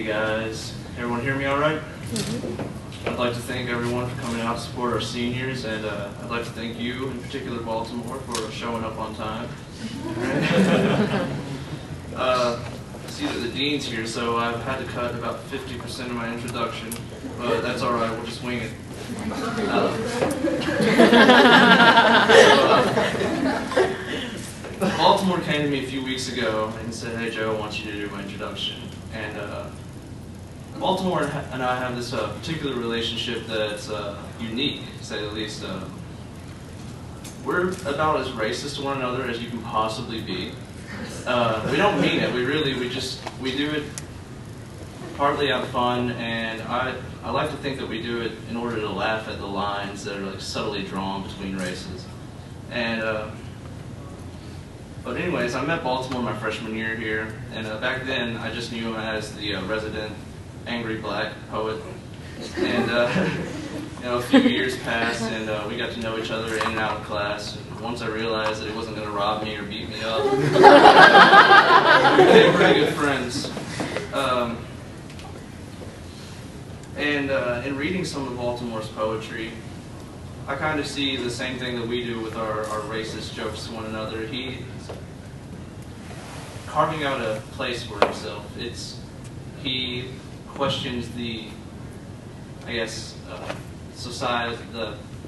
guys. Everyone hear me all right? I'd like to thank everyone for coming out to support our seniors, and I'd like to thank you, in particular Baltimore, for showing up on time. I see that the dean's here, so I've had to cut about 50% of my introduction, but that's all right, we'll just wing it. Baltimore came to me a few weeks ago and said, "Hey Joe, I want you to do my introduction." And Baltimore and I have this particular relationship that's unique, to say the least. We're about as racist to one another as you can possibly be. We don't mean it. We do it partly out of fun, and I like to think that we do it in order to laugh at the lines that are like subtly drawn between races. And but anyways, I met Baltimore my freshman year here, and back then I just knew him as the resident angry black poet. And a few years passed, and we got to know each other in and out of class. And once I realized that he wasn't going to rob me or beat me up, we became pretty good friends. In reading some of Baltimore's poetry, I kind of see the same thing that we do with our racist jokes to one another. He's carving out a place for himself. He questions the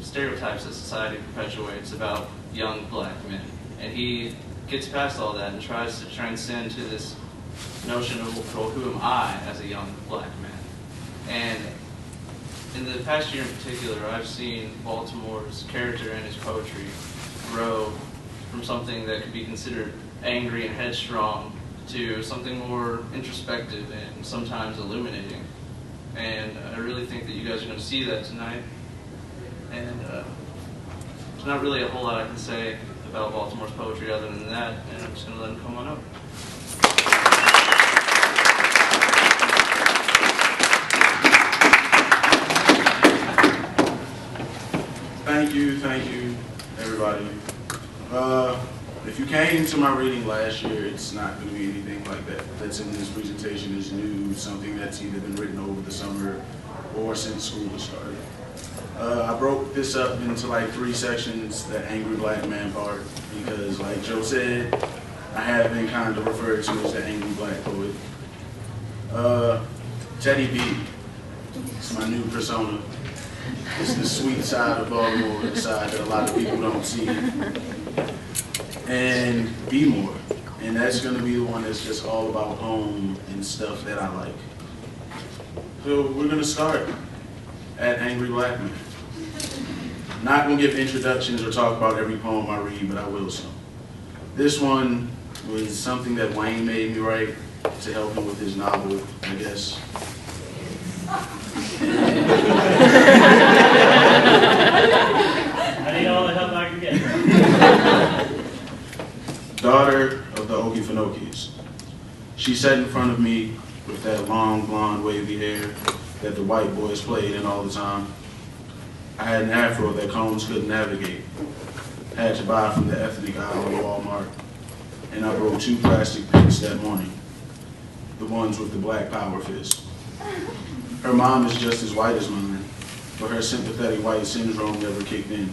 stereotypes that society perpetuates about young black men. And he gets past all that and tries to transcend to this notion of, well, who am I as a young black man? And in the past year in particular, I've seen Baltimore's character and his poetry grow from something that could be considered angry and headstrong to something more introspective and sometimes illuminating. And I really think that you guys are going to see that tonight. And there's not really a whole lot I can say about Baltimore's poetry other than that, and I'm just going to let him come on up. Thank you, everybody. If you came to my reading last year, it's not going to be anything like that. That's in this presentation is new, something that's either been written over the summer or since school has started. I broke this up into like 3 sections, the angry black man part, because like Joe said, I have been kind of referred to as the angry black poet. Teddy B, it's my new persona. It's the sweet side of Baltimore, the side that a lot of people don't see. And Be More. And that's going to be the one that's just all about home and stuff that I like. So we're going to start at Angry Black Man. I'm not going to give introductions or talk about every poem I read, but I will some. This one was something that Wayne made me write to help him with his novel, I guess. I need all the help I can get. Daughter of the Okefenokes. She sat in front of me with that long, blonde, wavy hair that the white boys played in all the time. I had an afro that combs couldn't navigate. Had to buy from the ethnic aisle of Walmart. And I broke 2 plastic picks that morning. The ones with the black power fist. Her mom is just as white as mine, but her sympathetic white syndrome never kicked in.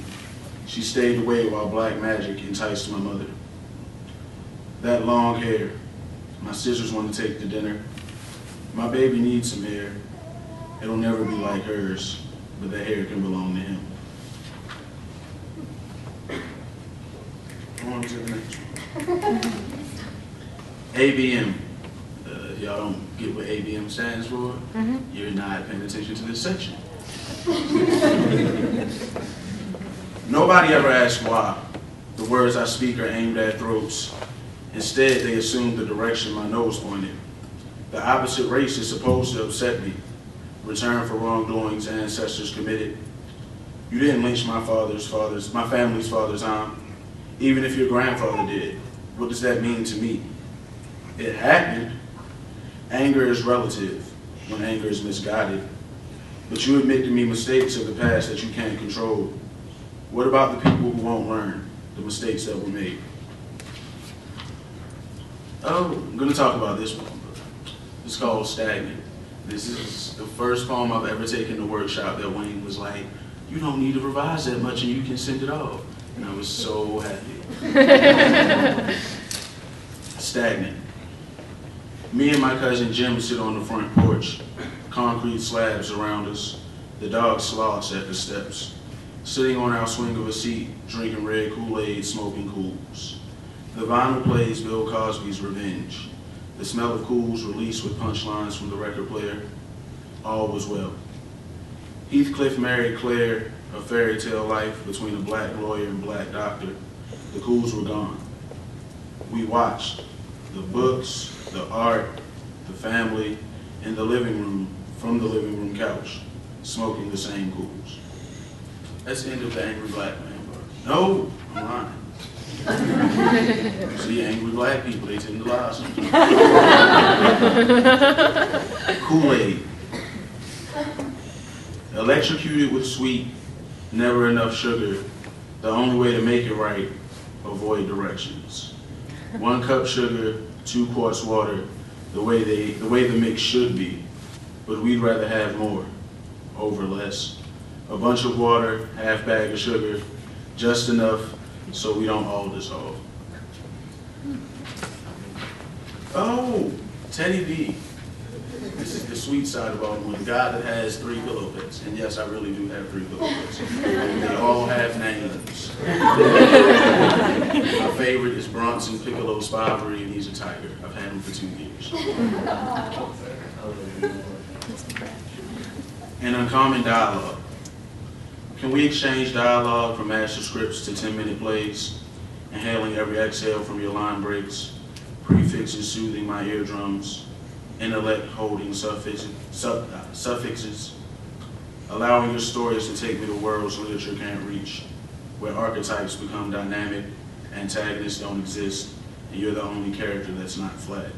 She stayed away while black magic enticed my mother. That long hair, my sisters want to take to dinner. My baby needs some hair. It'll never be like hers, but the hair can belong to him. On to the next one. ABM. If y'all don't get what ABM stands for, you're not paying attention to this section. Nobody ever asks why. The words I speak are aimed at throats. Instead, they assume the direction my nose pointed. The opposite race is supposed to upset me. Return for wrongdoings ancestors committed. You didn't lynch my family's father's arm. Even if your grandfather did. What does that mean to me? It happened. Anger is relative when anger is misguided. But you admit to me mistakes of the past that you can't control. What about the people who won't learn the mistakes that were made? Oh, I'm going to talk about this one. It's called Stagnant. This is the first poem I've ever taken to workshop that Wayne was like, you don't need to revise that much and you can send it off. And I was so happy. Stagnant. Me and my cousin Jim sit on the front porch. Concrete slabs around us. The dog sloths at the steps. Sitting on our swing of a seat, drinking red Kool-Aid, smoking Cools. The vinyl plays Bill Cosby's Revenge. The smell of Cools released with punchlines from the record player. All was well. Heathcliff married Claire, a fairy tale life between a black lawyer and black doctor. The Cools were gone. We watched the books, the art, the family, in the living room, from the living room couch, smoking the same Cools. That's the end of the Angry Black Man, bro. No, I'm lying. See, angry black people, they tend to lie sometimes. Kool-Aid. Electrocuted with sweet, never enough sugar. The only way to make it right, avoid directions. 1 cup sugar, 2 quarts water, the way the mix should be. But we'd rather have more, over less. A bunch of water, half bag of sugar, just enough so we don't all dissolve. Oh, Teddy B. This is the sweet side of all one. The guy that has 3 pillow pets. And yes, I really do have 3 pillow pets. They all have names. My favorite is Bronson Piccolo Spivary, and he's a tiger. I've had him for 2 years. An uncommon dialogue. Can we exchange dialogue from master scripts to 10-minute plays, inhaling every exhale from your line breaks, prefixes soothing my eardrums, intellect holding suffixes, allowing your stories to take me to worlds literature can't reach, where archetypes become dynamic, antagonists don't exist, and you're the only character that's not flat.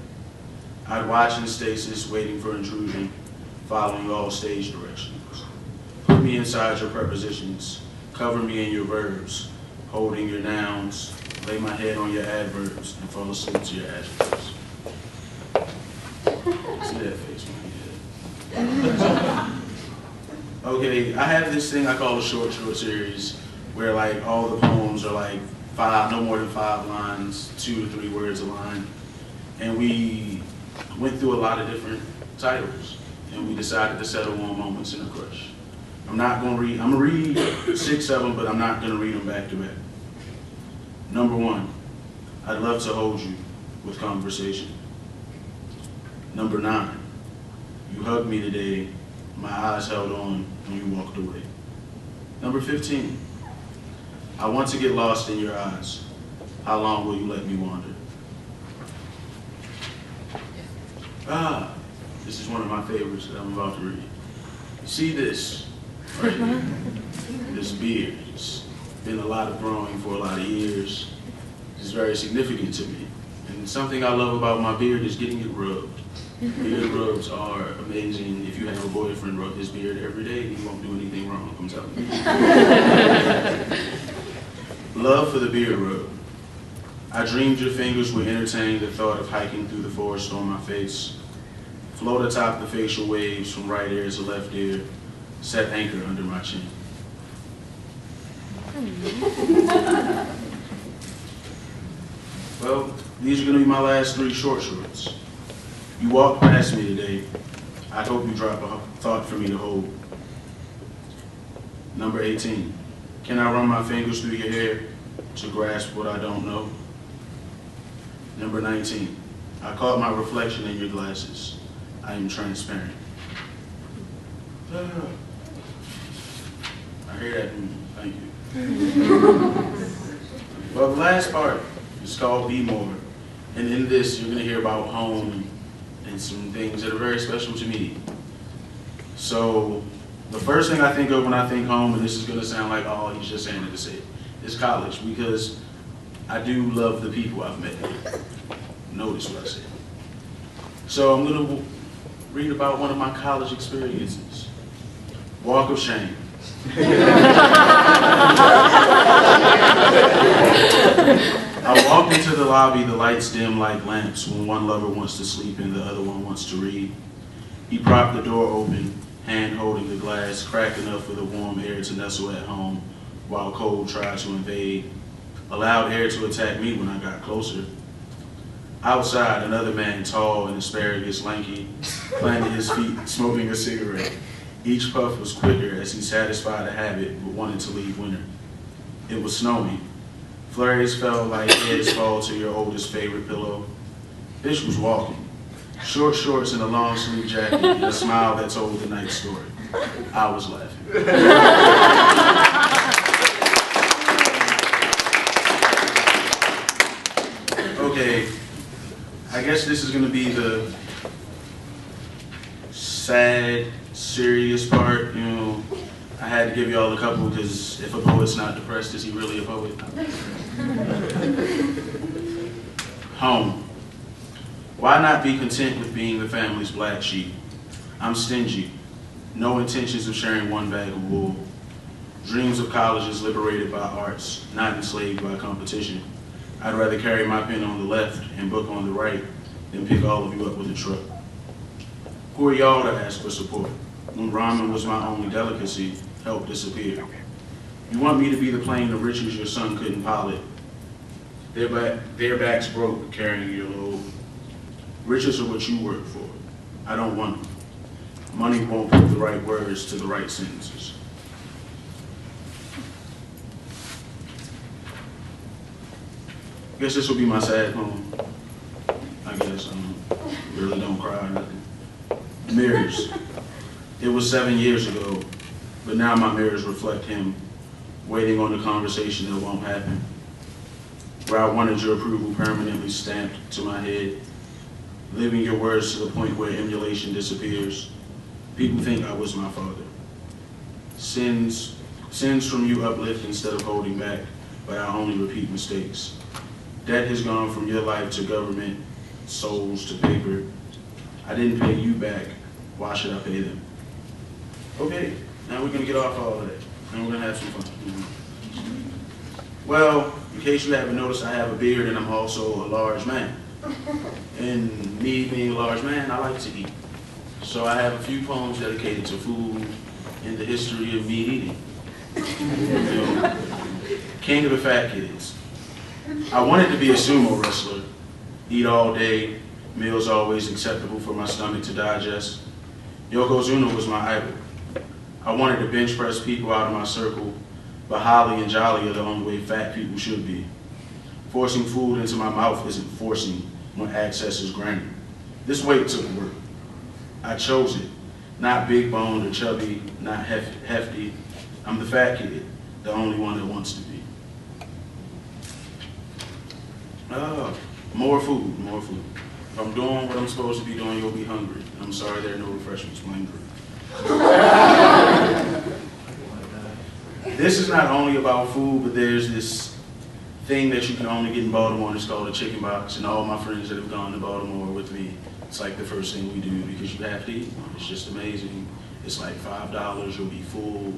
I'd watch in stasis, waiting for intrusion, following all stage directions. Put me inside your prepositions, cover me in your verbs, holding your nouns, lay my head on your adverbs, and fall asleep to your adjectives. See that face, man? Okay, I have this thing I call a short series, where like all the poems are like no more than 5 lines, 2 to 3 words a line. And we went through a lot of different titles, and we decided to settle on Moments in a Crush. I'm gonna read 6 of them, but I'm not gonna read them back to back. Number 1, I'd love to hold you with conversation. Number 9, you hugged me today, my eyes held on when you walked away. Number 15, I want to get lost in your eyes. How long will you let me wander? This is one of my favorites that I'm about to read. You see this right here? This beard. It's been a lot of growing for a lot of years. It's very significant to me. And something I love about my beard is getting it rubbed. Beard rubs are amazing. If you have a boyfriend rub his beard every day, he won't do anything wrong, I'm telling you. Love for the beard rub. I dreamed your fingers would entertain the thought of hiking through the forest on my face. Float atop the facial waves from right ear to left ear. Set anchor under my chin. Well, these are going to be my last 3 shorts. You walked past me today. I hope you drop a thought for me to hold. Number 18. Can I run my fingers through your hair to grasp what I don't know? Number 19. I caught my reflection in your glasses. I am transparent. I hear that. Thank you. Well, the last part is called Be More. And in this, you're going to hear about home and some things that are very special to me. So, the first thing I think of when I think home, and this is going to sound like, oh, he's just saying it to say it, is college, because I do love the people I've met. Notice what I said. So I'm going to read about one of my college experiences. Walk of Shame. I walked into the lobby, the lights dim like lamps when one lover wants to sleep and the other one wants to read. He propped the door open, hand holding the glass, cracked enough for the warm air to nestle at home, while cold tried to invade, allowed air to attack me when I got closer. Outside, another man, tall and asparagus lanky, planted his feet, smoking a cigarette. Each puff was quicker as he satisfied a habit but wanted to leave winter. It was snowing. Flurries fell like heads fall to your oldest favorite pillow. Fish was walking. Short shorts and a long sleeve jacket and a smile that told the night story. I was laughing. Okay, I guess this is gonna be the sad, serious part. You know, I had to give y'all a couple because if a poet's not depressed, is he really a poet? Home. Why not be content with being the family's black sheep? I'm stingy. No intentions of sharing one bag of wool. Dreams of colleges liberated by arts, not enslaved by competition. I'd rather carry my pen on the left and book on the right than pick all of you up with a truck. Who are y'all to ask for support? When ramen was my only delicacy, help disappeared. You want me to be the plane of riches your son couldn't pilot. Their backs broke carrying your load. Riches are what you work for. I don't want them. Money won't put the right words to the right sentences. I guess this will be my sad poem. I guess really don't cry or nothing. Mirrors. It was 7 years ago, but now my mirrors reflect him, waiting on the conversation that won't happen. Where I wanted your approval permanently stamped to my head, living your words to the point where emulation disappears. People think I was my father. Sins from you uplift instead of holding back, but I only repeat mistakes. Debt has gone from your life to government, souls to paper. I didn't pay you back, why should I pay them? Okay, now we're gonna get off all of that, and we're gonna have some fun. Well, in case you haven't noticed, I have a beard and I'm also a large man. And me being a large man, I like to eat. So I have a few poems dedicated to food and the history of me eating. You know, king of the fat kids. I wanted to be a sumo wrestler. Eat all day, meals always acceptable for my stomach to digest. Yokozuna was my idol. I wanted to bench press people out of my circle, but Holly and Jolly are the only way fat people should be. Forcing food into my mouth isn't forcing when access is granted. This weight took work. I chose it. Not big boned or chubby, not hefty. I'm the fat kid, the only one that wants to be. More food, more food. If I'm doing what I'm supposed to be doing, you'll be hungry. I'm sorry there are no refreshments, blame Drew. This is not only about food, but there's this thing that you can only get in Baltimore, and it's called a chicken box. And all my friends that have gone to Baltimore with me, it's like the first thing we do because you have to eat one. It's just amazing. It's like $5, you'll be full.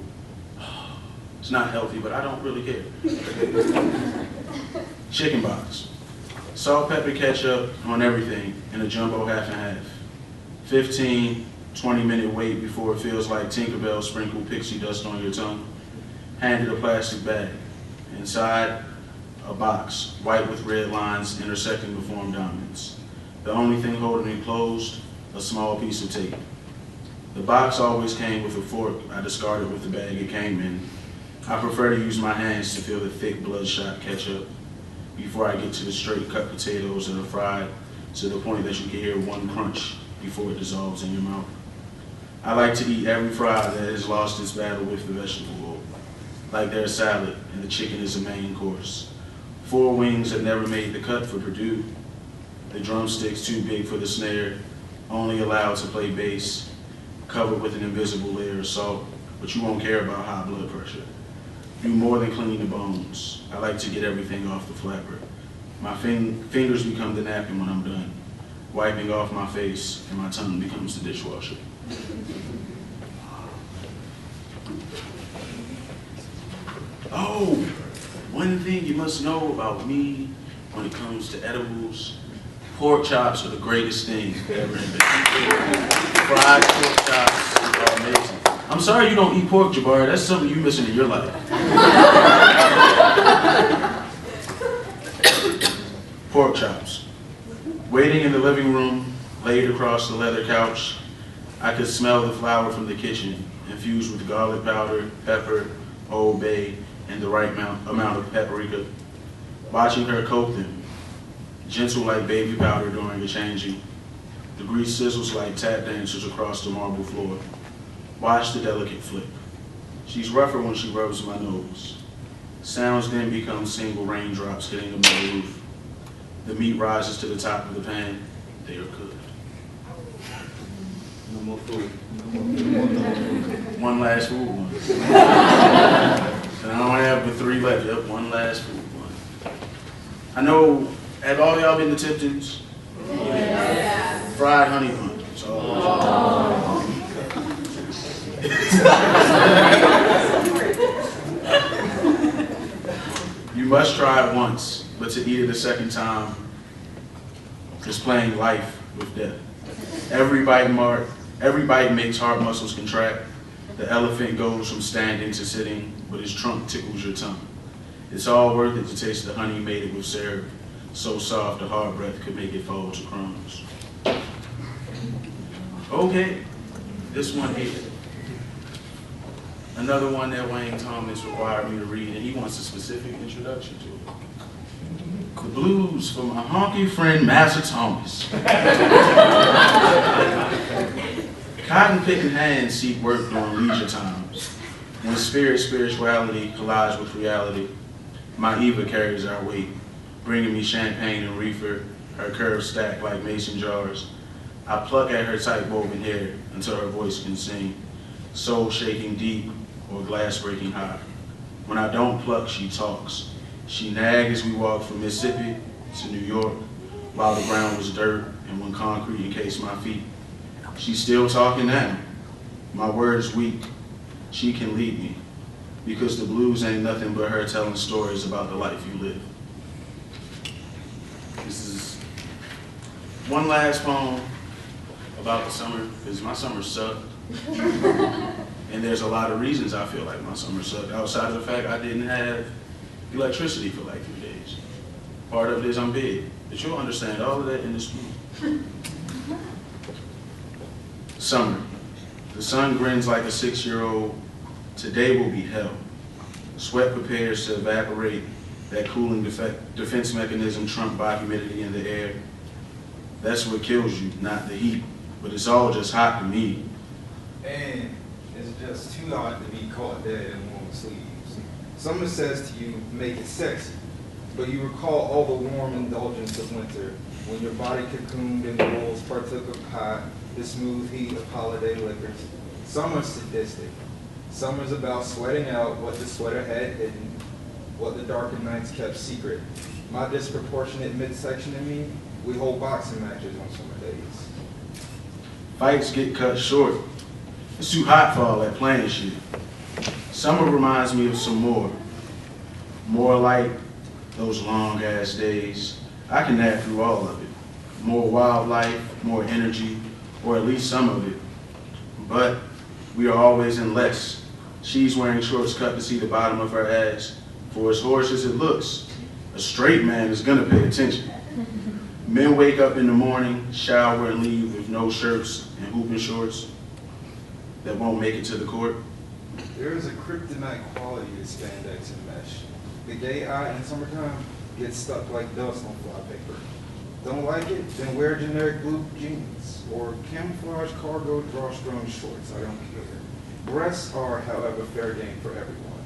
It's not healthy, but I don't really care. Chicken box. Salt, pepper, ketchup on everything in a jumbo half and half. 15, 20-minute wait before it feels like Tinkerbell sprinkled pixie dust on your tongue. Handed a plastic bag. Inside, a box, white with red lines intersecting to form diamonds. The only thing holding it closed, a small piece of tape. The box always came with a fork I discarded with the bag it came in. I prefer to use my hands to feel the thick bloodshot ketchup before I get to the straight cut potatoes that are fried to the point that you can hear one crunch before it dissolves in your mouth. I like to eat every fry that has lost its battle with the vegetable oil, like they're a salad and the chicken is a main course. 4 wings that never made the cut for Purdue. The drumsticks too big for the snare, only allowed to play bass, covered with an invisible layer of salt, but you won't care about high blood pressure. Do more than clean the bones. I like to get everything off the flapper. My fingers become the napkin when I'm done, wiping off my face, and my tongue becomes the dishwasher. Oh, one thing you must know about me when it comes to edibles, Pork chops are the greatest thing ever invented. Fried pork chops are amazing. I'm sorry you don't eat pork, Jabari. That's something you're missing in your life. Pork chops. Waiting in the living room, laid across the leather couch, I could smell the flour from the kitchen, infused with garlic powder, pepper, Old Bay, and the right amount of paprika. Watching her coat them, gentle like baby powder during a changing. The grease sizzles like tap dancers across the marble floor. Watch the delicate flip. She's rougher when she rubs my nose. Sounds then become single raindrops hitting the metal roof. The meat rises to the top of the pan. They are cooked. No more food. One last food one. And I don't have but 3 left. Yep, one last food one. I know, have all y'all been to Tipton's? Yeah. Fried honey bun. So, you must try it once, but to eat it a second time is playing life with death. Every bite makes heart muscles contract. The elephant goes from standing to sitting, but his trunk tickles your tongue. It's all worth it to taste the honey mated with syrup, so soft a hard breath could make it fall to crumbs. Okay, this one here. Another one that Wayne Thomas required me to read, and he wants a specific introduction to it. The blues for my honky friend, Master Thomas. Cotton-picking hands seek work during leisure times. When spirituality collides with reality, my Eva carries our weight, bringing me champagne and reefer, her curves stacked like mason jars. I pluck at her tight woven hair until her voice can sing, soul shaking deep or glass breaking high. When I don't pluck, she talks. She nagged as we walked from Mississippi to New York while the ground was dirt and when concrete encased my feet. She's still talking now. My words weak. She can lead me because the blues ain't nothing but her telling stories about the life you live. This is one last poem about the summer, because my summer sucked. And there's a lot of reasons I feel like my summer sucked, outside of the fact I didn't have electricity for like 3 days. Part of it is I'm big, but you'll understand all of that in this poem. Summer. The sun grins like a 6-year-old. Today will be hell. Sweat prepares to evaporate that cooling defense mechanism trumped by humidity in the air. That's what kills you, not the heat. But it's all just hot to me. And it's just too hot to be caught dead in warm sleeves. Summer says to you, make it sexy. But you recall all the warm indulgence of winter, when your body cocooned in walls partook of pie, the smooth heat of holiday liquors. Summer's sadistic. Summer's about sweating out what the sweater had hidden, what the darker nights kept secret. My disproportionate midsection in me, we hold boxing matches on summer days. Fights get cut short. It's too hot for all that playing shit. Summer reminds me of some more. More like those long ass days. I can nap through all of it. More wildlife, more energy, or at least some of it. But we are always in less. She's wearing shorts cut to see the bottom of her ass. For as harsh as it looks, a straight man is gonna pay attention. Men wake up in the morning, shower and leave with no shirts and hooping shorts that won't make it to the court. There is a kryptonite quality to spandex and mesh. The gay eye in summertime gets stuck like dust on fly paper. Don't like it? Then wear generic blue jeans or camouflage cargo drawstring shorts. I don't care. Breasts are, however, fair game for everyone.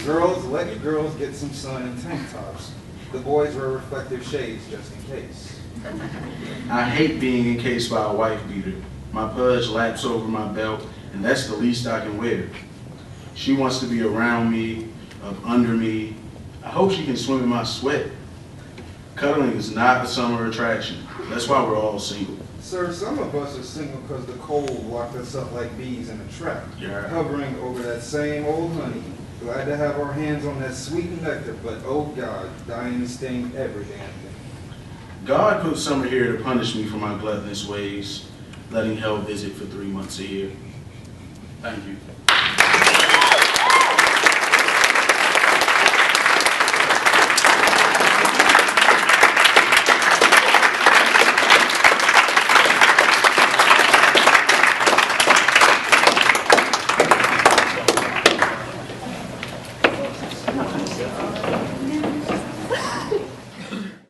Girls, let your girls get some sun in tank tops. The boys wear reflective shades just in case. I hate being encased by a wife beater. My pudge laps over my belt, and that's the least I can wear. She wants to be around me, up under me. I hope she can swim in my sweat. Cuddling is not a summer attraction. That's why we're all single. Sir, some of us are single because the cold locked us up like bees in a trap, Yeah. hovering over that same old honey. Glad to have our hands on that sweet nectar, but oh God, dying to sting every damn thing. God put summer here to punish me for my gluttonous ways, letting hell visit for 3 months a year. Thank you.